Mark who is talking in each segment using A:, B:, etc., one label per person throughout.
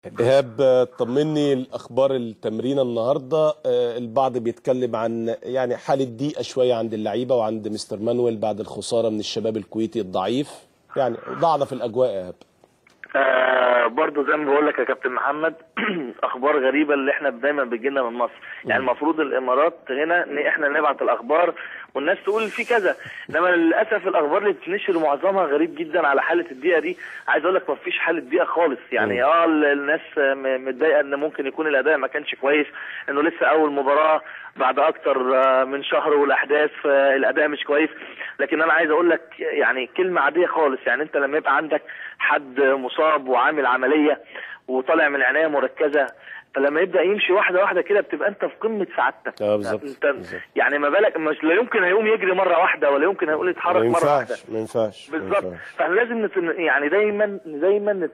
A: إيهاب، طمني الأخبار التمرين النهاردة. البعض بيتكلم عن يعني حالة ضيقة شوية عند اللعيبة وعند مستر مانويل بعد الخسارة من الشباب الكويتي الضعيف، يعني ضعنا في الأجواء يا إيهاب.
B: برضه زي ما بقول لك يا كابتن محمد اخبار غريبه اللي احنا دايما بتجيلنا من مصر. يعني المفروض الامارات هنا ان احنا نبعت الاخبار والناس تقول في كذا، انما للاسف الاخبار اللي بتنشر معظمها غريب جدا على حاله الضيقه دي. عايز اقول لك ما فيش حاله ضيقه خالص، يعني الناس متضايقه ان ممكن يكون الاداء ما كانش كويس، انه لسه اول مباراه بعد اكتر من شهر والاحداث الاداء مش كويس. لكن انا عايز اقول لك يعني كلمه عاديه خالص، يعني انت لما يبقى عندك حد مصاب وعامل عمليه وطالع من عنايه مركزه، فلما يبدا يمشي واحده واحده كده بتبقى انت في قمه سعادتك.
A: بالظبط.
B: يعني ما بالك مش لا يمكن هيقوم يجري مره واحده ولا يمكن هيقول يتحرك مره واحده.
A: ما ينفعش
B: بالظبط. فاحنا لازم يعني دايما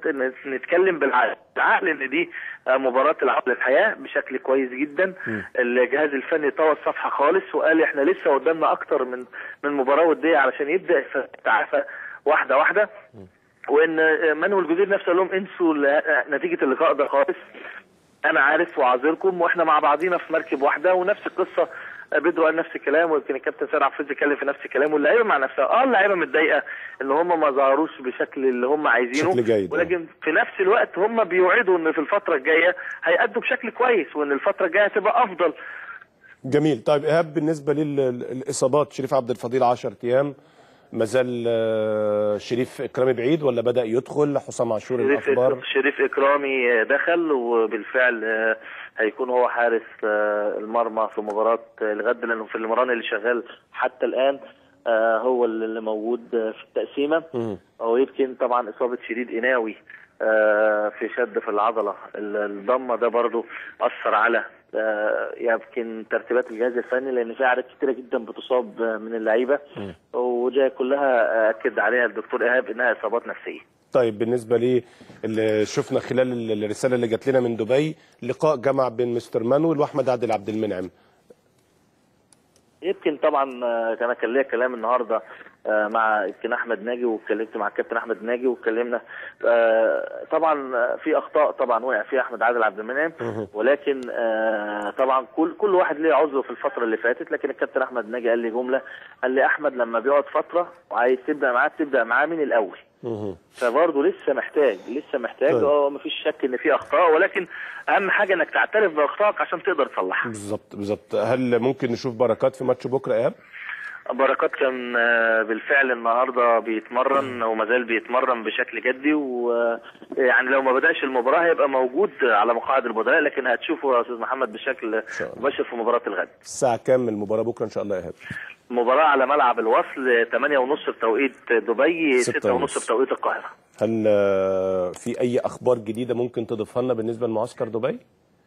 B: نتكلم بالعقل ان دي مباراه العقل الحياه بشكل كويس جدا. الجهاز الفني طوى الصفحه خالص وقال احنا لسه قدامنا اكتر من مباراه وديه علشان يبدا يتعافى واحده واحده. وان مانويل جوزيه نفسه قال لهم انسوا نتيجه اللقاء ده خالص، انا عارف وعاذركم واحنا مع بعضينا في مركب واحده. ونفس القصه بدرو قال نفس الكلام، ويمكن الكابتن سيد عبد الحفيظ اتكلم في نفس الكلام، واللعيبه مع نفسها اللعيبه متضايقه ان هم ما ظهروش بشكل اللي هم عايزينه، ولكن في نفس الوقت هم بيوعدوا ان في الفتره الجايه هيأدوا بشكل كويس وان الفتره الجايه هتبقى افضل.
A: جميل. طيب ايهاب، بالنسبه للاصابات، شريف عبد الفضيل 10 ايام، ما زال شريف اكرامي بعيد ولا بدأ يدخل؟ حسام عاشور الاخبار
B: شريف اكرامي دخل وبالفعل هيكون هو حارس المرمى في مباراه الغد، لانه في المران اللي شغال حتى الان هو اللي موجود في التقسيمه. ويمكن طبعا اصابه شديد قناوي في شد في العضله الضمه ده برضو اثر على يمكن ترتيبات الجهاز الفني، لان في اعداد كتيره جدا بتصاب من اللعيبه وده كلها اكد عليها الدكتور ايهاب انها اصابات نفسيه.
A: طيب بالنسبه لي اللي شفنا خلال الرساله اللي جات لنا من دبي، لقاء جمع بين مستر مانويل واحمد عبد المنعم.
B: يمكن طبعا كان ليا كلام النهارده مع يمكن احمد ناجي، واتكلمت مع الكابتن احمد ناجي واتكلمنا. طبعا في اخطاء طبعا وقع فيها احمد عبد المنعم، ولكن طبعا كل واحد ليه عذره في الفتره اللي فاتت. لكن الكابتن احمد ناجي قال لي جمله، قال لي احمد لما بيقعد فتره وعايز تبدا معاه من الاول. فبرضه لسه محتاج مفيش شك ان في اخطاء، ولكن اهم حاجه انك تعترف باخطائك عشان تقدر تصلحها.
A: بالظبط. هل ممكن نشوف بركات في ماتش بكره يا ايهاب؟
B: بركات كان بالفعل النهارده بيتمرن وما زال بيتمرن بشكل جدي، ويعني لو ما بداش المباراه هيبقى موجود على مقاعد البدلاء، لكن هتشوفه يا استاذ محمد بشكل مباشر في مباراه الغد.
A: الساعه كام المباراه بكره ان شاء الله يا ايهاب؟
B: مباراه على ملعب الوصل 8:30 بتوقيت دبي، 6:30 بتوقيت القاهره.
A: هل في اي اخبار جديده ممكن تضيفها لنا بالنسبه لمعسكر دبي؟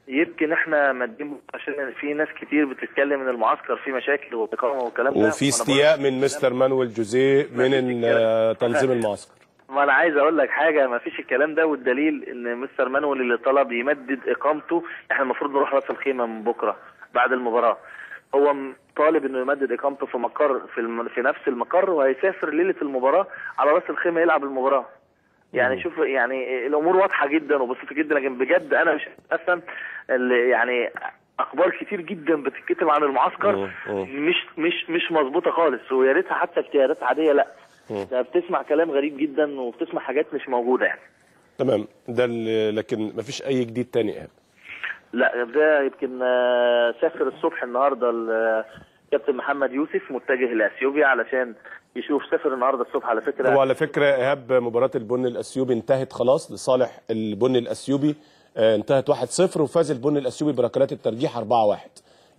B: يمكن احنا مادين عشان في ناس كتير بتتكلم ان المعسكر فيه مشاكل واقامه والكلام ده،
A: وفي استياء من مستر مانويل جوزيه من تنظيم المعسكر.
B: ما انا عايز اقول لك حاجه، ما فيش الكلام ده، والدليل ان مستر مانويل اللي طلب يمدد اقامته. احنا المفروض نروح راس الخيمه من بكره بعد المباراه، هو طالب انه يمدد اقامته في مقر في نفس المقر، وهيسافر ليله المباراه على راس الخيمه يلعب المباراه. يعني شوف، يعني الامور واضحه جدا وبسيطه جدا، لكن بجد انا مش افهم يعني اخبار كتير جدا بتتكتب عن المعسكر مش مظبوطه خالص، ويا ريتها حتى اجتهادات عاديه. لا ده بتسمع كلام غريب جدا وبتسمع حاجات مش موجوده يعني.
A: تمام. ده لكن مفيش اي جديد تاني يعني.
B: لا ده يمكن سافر الصبح النهارده الكابتن محمد يوسف متجه لاثيوبيا علشان يشوف، سافر النهارده الصبح على فكره.
A: هو على فكره ايهاب مباراه البن الاثيوبي انتهت خلاص لصالح البن الاثيوبي، انتهت 1-0 وفاز البن الاثيوبي بركلات الترجيح 4-1.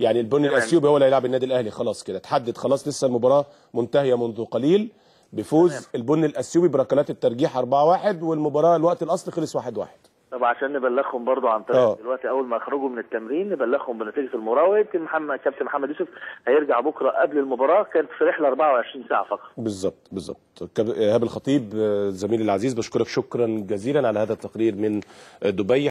A: يعني البن الاثيوبي هو اللي هيلعب النادي الاهلي، خلاص كده اتحدد، خلاص لسه المباراه منتهيه منذ قليل بفوز البن الاثيوبي بركلات الترجيح 4-1، والمباراه الوقت الاصلي خلص 1-1.
B: طب عشان نبلغهم برضو عن طريق دلوقتي اول ما يخرجوا من التمرين نبلغهم بنتيجه المباراه. ويمكن كابتن محمد يوسف هيرجع بكره قبل المباراه، كانت في رحله 24 ساعه فقط. بالظبط.
A: ايهاب الخطيب زميلي العزيز، بشكرك شكرا جزيلا على هذا التقرير من دبي.